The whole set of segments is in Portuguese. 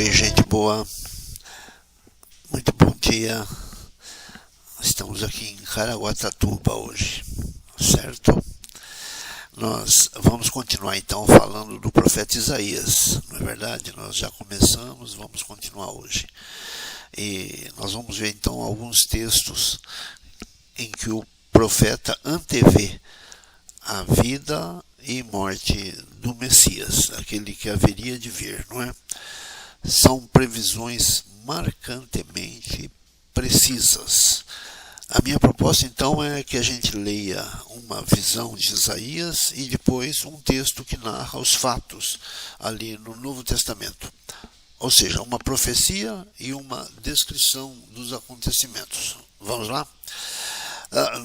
Oi, gente boa, muito bom dia. Estamos aqui em Caraguatatuba hoje, certo? Nós vamos continuar então falando do profeta Isaías, não é verdade? Nós já começamos, vamos continuar hoje. E nós vamos ver então alguns textos em que o profeta antevê a vida e morte do Messias, aquele que haveria de vir, não é? São previsões marcantemente precisas. A minha proposta então é que a gente leia uma visão de Isaías e depois um texto que narra os fatos ali no Novo Testamento. Ou seja, uma profecia e uma descrição dos acontecimentos. Vamos lá?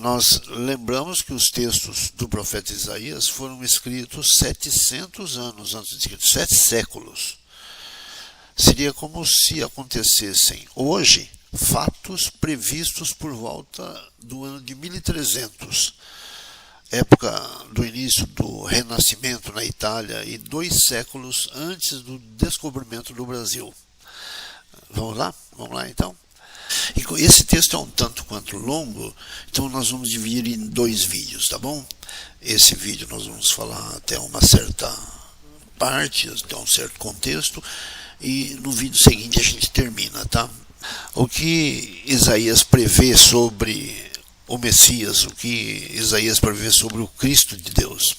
Nós lembramos que os textos do profeta Isaías foram escritos 700 anos antes de Cristo, 7 séculos. Seria como se acontecessem hoje fatos previstos por volta do ano de 1300, época do início do Renascimento na Itália e 2 séculos antes do descobrimento do Brasil. Vamos lá? Vamos lá então? E esse texto é um tanto quanto longo, então nós vamos dividir em 2 vídeos, tá bom? Esse vídeo nós vamos falar até uma certa parte, até um certo contexto, e no vídeo seguinte a gente termina, tá? O que Isaías prevê sobre o Messias, o que Isaías prevê sobre o Cristo de Deus.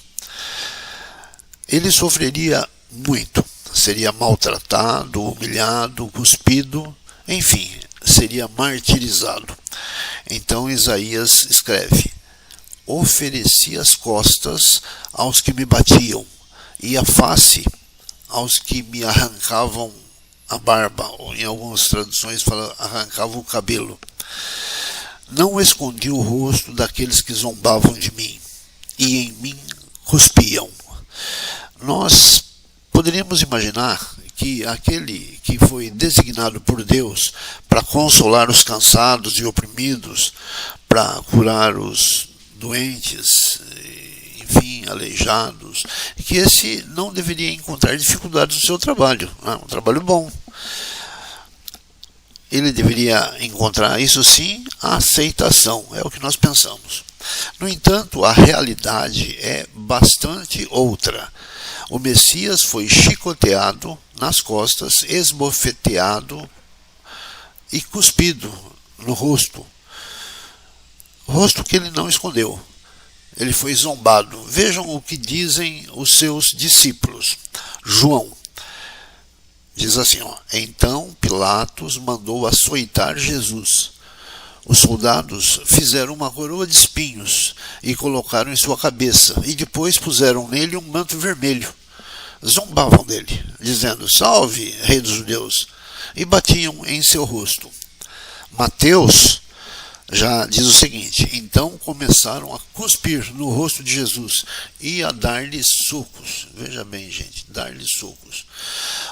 Ele sofreria muito, seria maltratado, humilhado, cuspido, enfim, seria martirizado. Então Isaías escreve: ofereci as costas aos que me batiam e a face aos que me arrancavam a barba, ou em algumas traduções fala arrancavam o cabelo. Não escondi o rosto daqueles que zombavam de mim e em mim cuspiam. Nós poderíamos imaginar que aquele que foi designado por Deus para consolar os cansados e oprimidos, para curar os doentes, enfim, aleijados, que esse não deveria encontrar dificuldades no seu trabalho, um trabalho bom. Ele deveria encontrar, isso sim, a aceitação, é o que nós pensamos. No entanto, a realidade é bastante outra. O Messias foi chicoteado nas costas, esbofeteado e cuspido no rosto. Rosto que ele não escondeu. Ele foi zombado. Vejam o que dizem os seus discípulos. João diz assim, então Pilatos mandou açoitar Jesus. Os soldados fizeram uma coroa de espinhos e colocaram em sua cabeça, e depois puseram nele um manto vermelho. Zombavam dele, dizendo, salve, rei dos judeus, e batiam em seu rosto. Mateus já diz o seguinte, então começaram a cuspir no rosto de Jesus e a dar-lhe socos. Veja bem, gente, dar-lhe socos.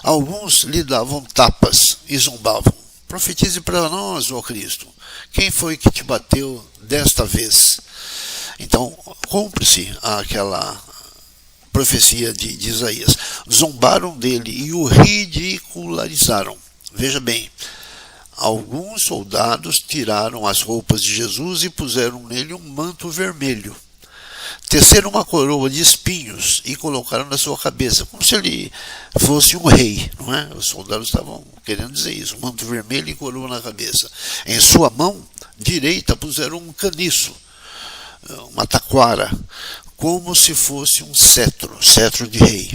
Alguns lhe davam tapas e zombavam. Profetize para nós, ó Cristo, quem foi que te bateu desta vez? Então, cumpre-se aquela profecia de Isaías. Zombaram dele e o ridicularizaram. Veja bem, alguns soldados tiraram as roupas de Jesus e puseram nele um manto vermelho. Teceram uma coroa de espinhos e colocaram na sua cabeça, como se ele fosse um rei, não é? Os soldados estavam querendo dizer isso, um manto vermelho e coroa na cabeça. Em sua mão direita puseram um caniço, uma taquara, como se fosse um cetro de rei.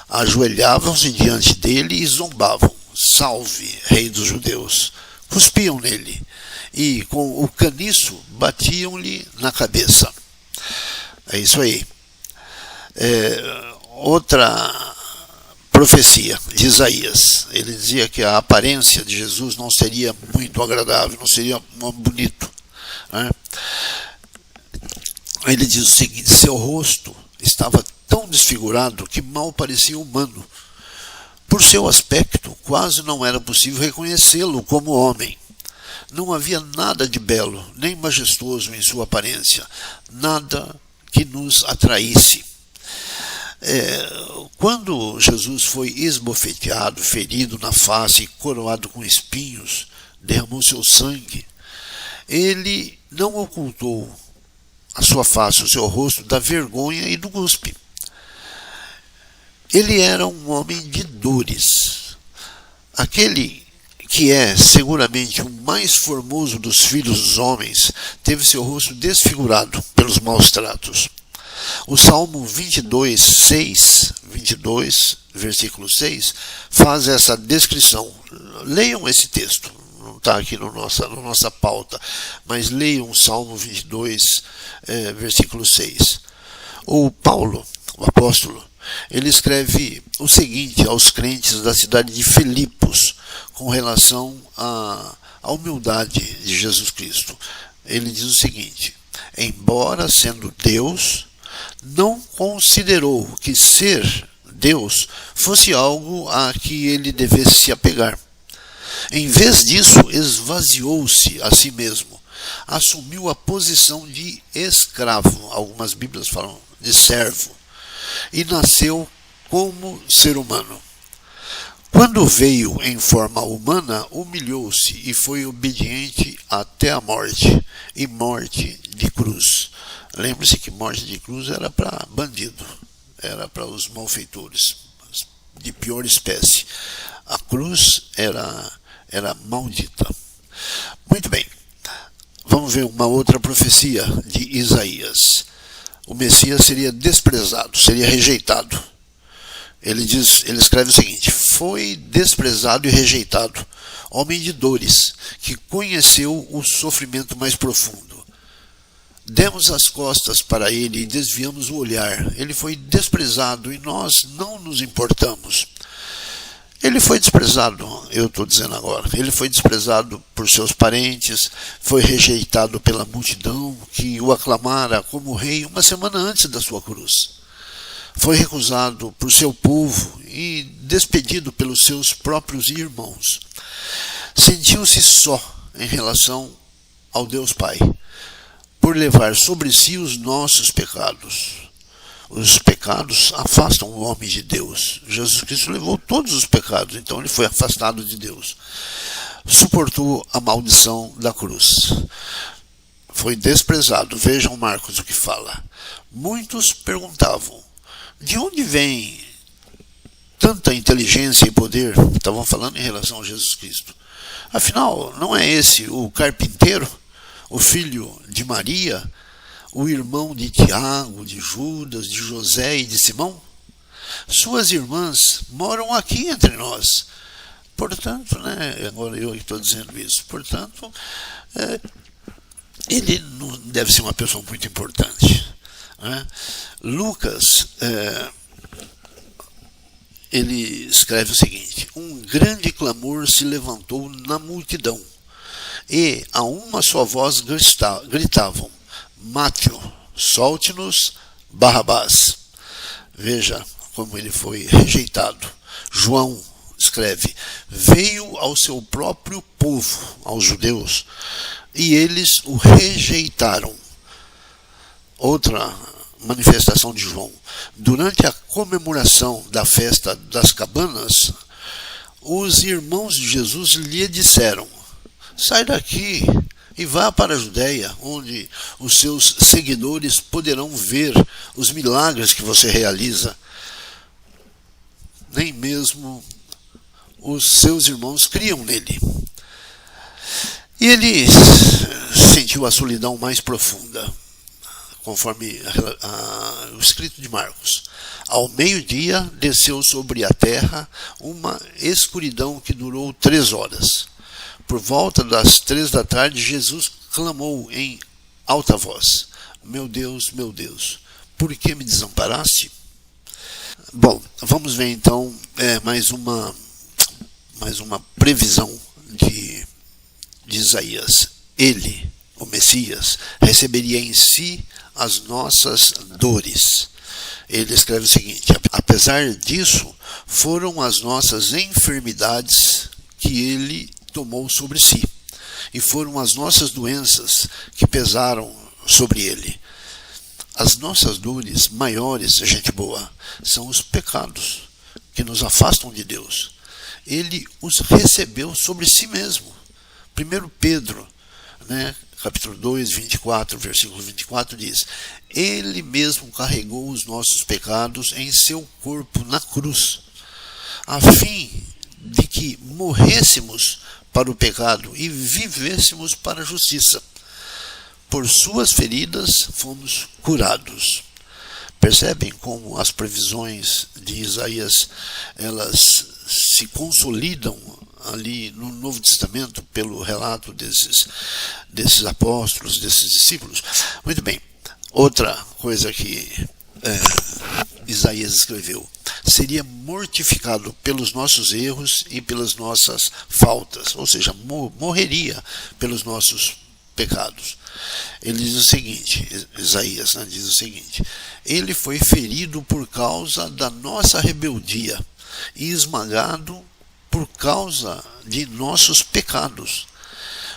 Ajoelhavam-se diante dele e zombavam. Salve, rei dos judeus. Cuspiam nele e com o caniço batiam-lhe na cabeça. É isso aí. Outra profecia de Isaías. Ele dizia que a aparência de Jesus não seria muito agradável, não seria muito bonito, né? Ele diz o seguinte, seu rosto estava tão desfigurado que mal parecia humano. Por seu aspecto, quase não era possível reconhecê-lo como homem. Não havia nada de belo, nem majestoso em sua aparência, nada que nos atraísse. Quando Jesus foi esbofeteado, ferido na face e coroado com espinhos, derramou seu sangue, ele não ocultou a sua face, o seu rosto, da vergonha e do cuspe. Ele era um homem de dores. Aquele que é seguramente o mais formoso dos filhos dos homens, teve seu rosto desfigurado pelos maus tratos. O Salmo 22, versículo 6, faz essa descrição. Leiam esse texto, não está aqui na nossa pauta, mas leiam o Salmo 22, versículo 6. O Paulo, o apóstolo, ele escreve o seguinte aos crentes da cidade de Filipos com relação à humildade de Jesus Cristo. Ele diz o seguinte: embora sendo Deus, não considerou que ser Deus fosse algo a que ele devesse se apegar. Em vez disso, esvaziou-se a si mesmo, assumiu a posição de escravo, algumas Bíblias falam de servo, e nasceu como ser humano. Quando veio em forma humana, humilhou-se e foi obediente até a morte, e morte de cruz. Lembre-se que morte de cruz era para bandido, era para os malfeitores, de pior espécie. A cruz era maldita. Muito bem, vamos ver uma outra profecia de Isaías. O Messias seria desprezado, seria rejeitado. Ele escreve o seguinte: foi desprezado e rejeitado, homem de dores, que conheceu o sofrimento mais profundo. Demos as costas para ele e desviamos o olhar. Ele foi desprezado e nós não nos importamos. Ele foi desprezado, eu estou dizendo agora, ele foi desprezado por seus parentes, foi rejeitado pela multidão que o aclamara como rei uma semana antes da sua cruz. Foi recusado por seu povo e despedido pelos seus próprios irmãos. Sentiu-se só em relação ao Deus Pai, por levar sobre si os nossos pecados. Os pecados afastam o homem de Deus. Jesus Cristo levou todos os pecados, então ele foi afastado de Deus. Suportou a maldição da cruz. Foi desprezado. Vejam Marcos o que fala. Muitos perguntavam: de onde vem tanta inteligência e poder? Estavam falando em relação a Jesus Cristo. Afinal, não é esse o carpinteiro, o filho de Maria, o irmão de Tiago, de Judas, de José e de Simão? Suas irmãs moram aqui entre nós. Portanto, agora eu estou dizendo isso, portanto, ele não deve ser uma pessoa muito importante. Lucas, ele escreve o seguinte: um grande clamor se levantou na multidão, e a uma só voz gritavam: mate-o, solte-nos Barrabás. Veja como ele foi rejeitado. João escreve: veio ao seu próprio povo, aos judeus, e eles o rejeitaram. Outra manifestação de João: durante a comemoração da festa das cabanas, os irmãos de Jesus lhe disseram: sai daqui e vá para a Judéia, onde os seus seguidores poderão ver os milagres que você realiza. Nem mesmo os seus irmãos criam nele. E ele sentiu a solidão mais profunda, conforme o escrito de Marcos. Ao meio-dia desceu sobre a terra uma escuridão que durou 3 horas. Por volta das 3 da tarde, Jesus clamou em alta voz: meu Deus, por que me desamparaste? Bom, vamos ver então mais uma previsão de Isaías. Ele, o Messias, receberia em si as nossas dores. Ele escreve o seguinte: apesar disso, foram as nossas enfermidades que ele tomou sobre si, e foram as nossas doenças que pesaram sobre ele. as nossas dores maiores, gente boa, são os pecados que nos afastam de Deus. Ele os recebeu sobre si mesmo. 1 Pedro, capítulo 2, 24, versículo 24 diz: Ele mesmo carregou os nossos pecados em seu corpo na cruz, a fim de que morrêssemos para o pecado e vivêssemos para a justiça. Por suas feridas fomos curados. Percebem como as previsões de Isaías, elas se consolidam ali no Novo Testamento pelo relato desses apóstolos, desses discípulos? Muito bem. Outra coisa que Isaías escreveu: seria mortificado pelos nossos erros e pelas nossas faltas, ou seja, morreria pelos nossos pecados. Ele diz o seguinte, Isaías diz o seguinte: ele foi ferido por causa da nossa rebeldia e esmagado por causa de nossos pecados.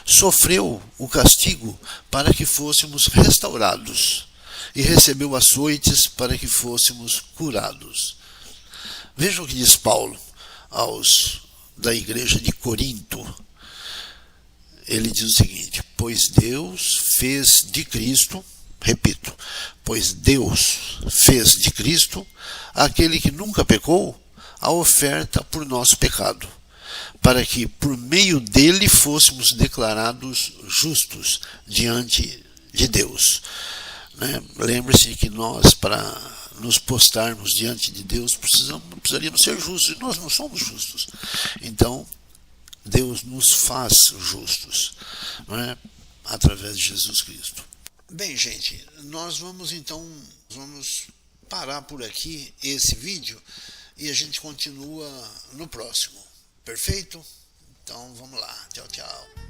Sofreu o castigo para que fôssemos restaurados e recebeu açoites para que fôssemos curados. Vejam o que diz Paulo aos da igreja de Corinto. Ele diz o seguinte: pois Deus fez de Cristo, repito, pois Deus fez de Cristo, aquele que nunca pecou, a oferta por nosso pecado, para que por meio dele fôssemos declarados justos diante de Deus. Lembre-se que nós, para nos postarmos diante de Deus, precisaríamos ser justos, e nós não somos justos. Então, Deus nos faz justos, através de Jesus Cristo. Bem, gente, nós vamos parar por aqui esse vídeo e a gente continua no próximo. Perfeito? Então vamos lá. Tchau, tchau.